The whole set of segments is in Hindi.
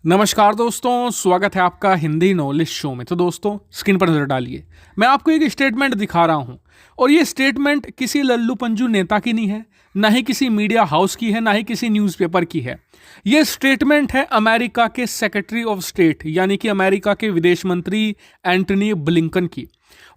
नमस्कार दोस्तों, स्वागत है आपका हिंदी नॉलेज शो में। तो दोस्तों स्क्रीन पर नजर डालिए। मैं आपको एक स्टेटमेंट दिखा रहा हूं और ये स्टेटमेंट किसी लल्लू पंजू नेता की नहीं है, ना ही किसी मीडिया हाउस की है, ना ही किसी न्यूज़पेपर की है। ये स्टेटमेंट है अमेरिका के सेक्रेटरी ऑफ स्टेट यानी कि अमेरिका के विदेश मंत्री एंटनी ब्लिंकन की।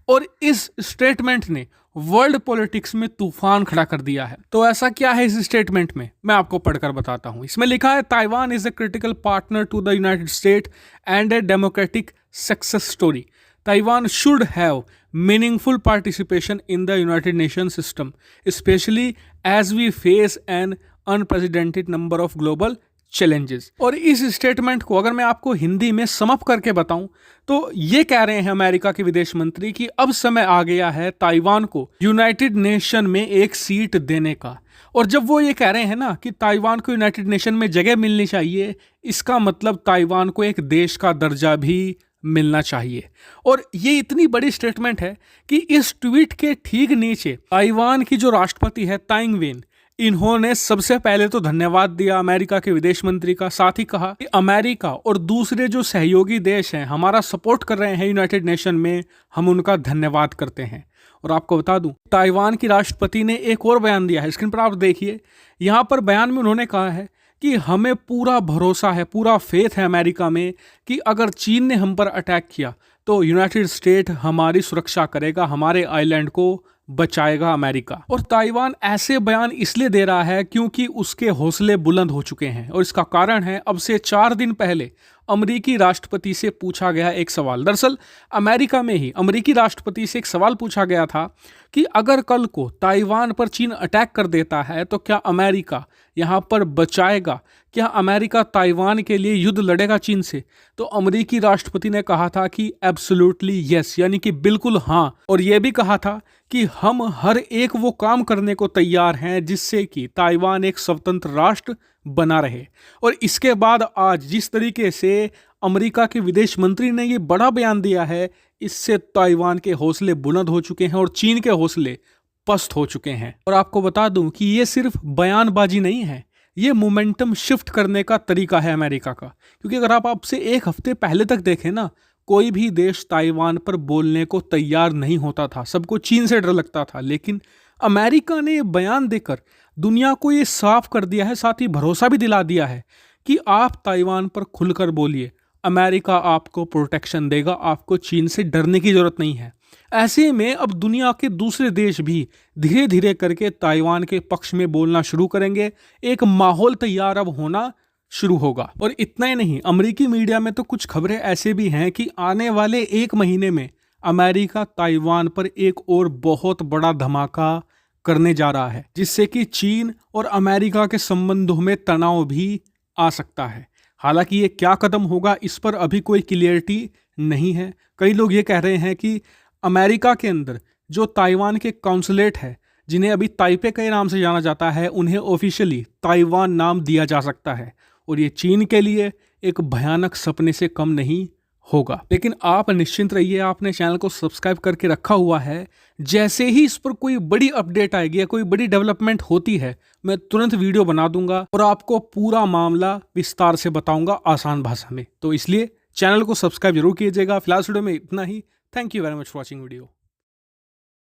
और इस स्टेटमेंट ने वर्ल्ड पॉलिटिक्स में तूफान खड़ा कर दिया है। तो ऐसा क्या है इस स्टेटमेंट में, मैं आपको पढ़कर बताता हूं। इसमें लिखा है, Taiwan is a critical partner to the United State and a democratic success story. Taiwan should have meaningful participation in the United Nations system, especially as we face an unprecedented number of global challenges। और इस स्टेटमेंट को अगर मैं आपको हिंदी में समअप करके बताऊं तो ये कह रहे हैं अमेरिका के विदेश मंत्री कि अब समय आ गया है ताइवान को यूनाइटेड नेशन में एक सीट देने का। और जब वो ये कह रहे हैं ना कि ताइवान को यूनाइटेड नेशन में जगह मिलनी चाहिए, इसका मतलब ताइवान को एक देश का दर्जा भी मिलना चाहिए। और ये इतनी बड़ी स्टेटमेंट है कि इस ट्वीट के ठीक नीचे ताइवान की जो राष्ट्रपति है ताई इंग-वेन, इन्होंने सबसे पहले तो धन्यवाद दिया अमेरिका के विदेश मंत्री का। साथ ही कहा कि अमेरिका और दूसरे जो सहयोगी देश हैं हमारा सपोर्ट कर रहे हैं यूनाइटेड नेशन में, हम उनका धन्यवाद करते हैं। और आपको बता दूं, ताइवान की राष्ट्रपति ने एक और बयान दिया है, स्क्रीन पर आप देखिए। यहाँ पर बयान में उन्होंने कहा है कि हमें पूरा भरोसा है, पूरा फेथ है अमेरिका में कि अगर चीन ने हम पर अटैक किया तो यूनाइटेड स्टेट हमारी सुरक्षा करेगा, हमारे आइलैंड को बचाएगा अमेरिका। और ताइवान ऐसे बयान इसलिए दे रहा है क्योंकि उसके हौसले बुलंद हो चुके हैं। और इसका कारण है, अब से 4 दिन पहले अमेरिकी राष्ट्रपति से पूछा गया एक सवाल। दरअसल अमेरिका में ही अमेरिकी राष्ट्रपति से एक सवाल पूछा गया था कि अगर कल को ताइवान पर चीन अटैक कर देता है तो क्या अमेरिका यहाँ पर बचाएगा, क्या अमेरिका ताइवान के लिए युद्ध लड़ेगा चीन से? तो अमेरिकी राष्ट्रपति ने कहा था कि एब्सोल्युटली यस, यानी कि बिल्कुल हाँ। और यह भी कहा था कि हम हर एक वो काम करने को तैयार हैं जिससे कि ताइवान एक स्वतंत्र राष्ट्र बना रहे। और इसके बाद आज जिस तरीके से अमेरिका के विदेश मंत्री ने ये बड़ा बयान दिया है, इससे ताइवान के हौसले बुलंद हो चुके हैं और चीन के हौसले पस्त हो चुके हैं। और आपको बता दूं कि ये सिर्फ बयानबाजी नहीं है, ये मोमेंटम शिफ्ट करने का तरीका है अमेरिका का। क्योंकि अगर आप आपसे एक हफ्ते पहले तक देखें ना, कोई भी देश ताइवान पर बोलने को तैयार नहीं होता था, सबको चीन से डर लगता था। लेकिन अमेरिका ने ये बयान देकर दुनिया को ये साफ कर दिया है, साथ ही भरोसा भी दिला दिया है कि आप ताइवान पर खुलकर बोलिए, अमेरिका आपको प्रोटेक्शन देगा, आपको चीन से डरने की जरूरत नहीं है। ऐसे में अब दुनिया के दूसरे देश भी धीरे धीरे करके ताइवान के पक्ष में बोलना शुरू करेंगे। एक माहौल तैयार अब होना शुरू होगा। और इतना ही नहीं, अमेरिकी मीडिया में तो कुछ खबरें ऐसे भी हैं कि आने वाले 1 महीने में अमेरिका ताइवान पर एक और बहुत बड़ा धमाका करने जा रहा है, जिससे कि चीन और अमेरिका के संबंधों में तनाव भी आ सकता है। हालांकि ये क्या कदम होगा, इस पर अभी कोई क्लियरिटी नहीं है। कई लोग ये कह रहे हैं कि अमेरिका के अंदर जो ताइवान के काउंसलेट है, जिन्हें अभी ताइपे के नाम से जाना जाता है, उन्हें ऑफिशियली ताइवान नाम दिया जा सकता है। और ये चीन के लिए एक भयानक सपने से कम नहीं होगा। लेकिन आप निश्चिंत रहिए, आपने चैनल को सब्सक्राइब करके रखा हुआ है। जैसे ही इस पर कोई बड़ी अपडेट आएगी या कोई बड़ी डेवलपमेंट होती है, मैं तुरंत वीडियो बना दूंगा और आपको पूरा मामला विस्तार से बताऊंगा आसान भाषा में। तो इसलिए चैनल को सब्सक्राइब जरूर कीजिएगा। फिलहाल वीडियो में इतना ही। Thank you very much for watching video.